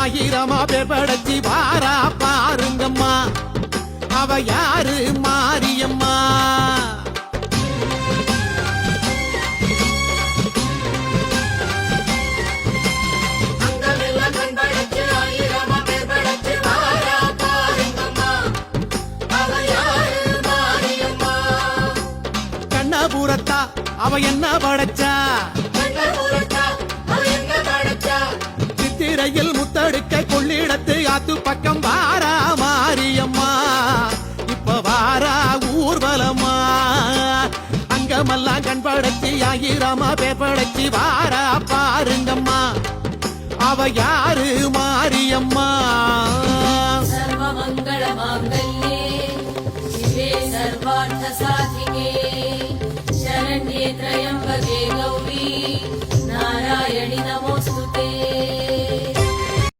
ஆயிரமா பேர் படைச்சி வாரா பாருங்கம்மா, அவ யாரு மாரியம்மா. கண்ணபுரத்தா அவ என்ன படைச்சா, சித்திரையில் முத்தடுக்க கொள்ளிடத்து ஆத்து பக்கம் வாரா மாரியம்மா, இப்ப வாரா ஊர்வலமா. அங்கமெல்லாம் கண் படைச்சி ஆயிரமா பேர் படைச்சி வாரா பாருங்கம்மா, அவ யாரு மாரியம்மா.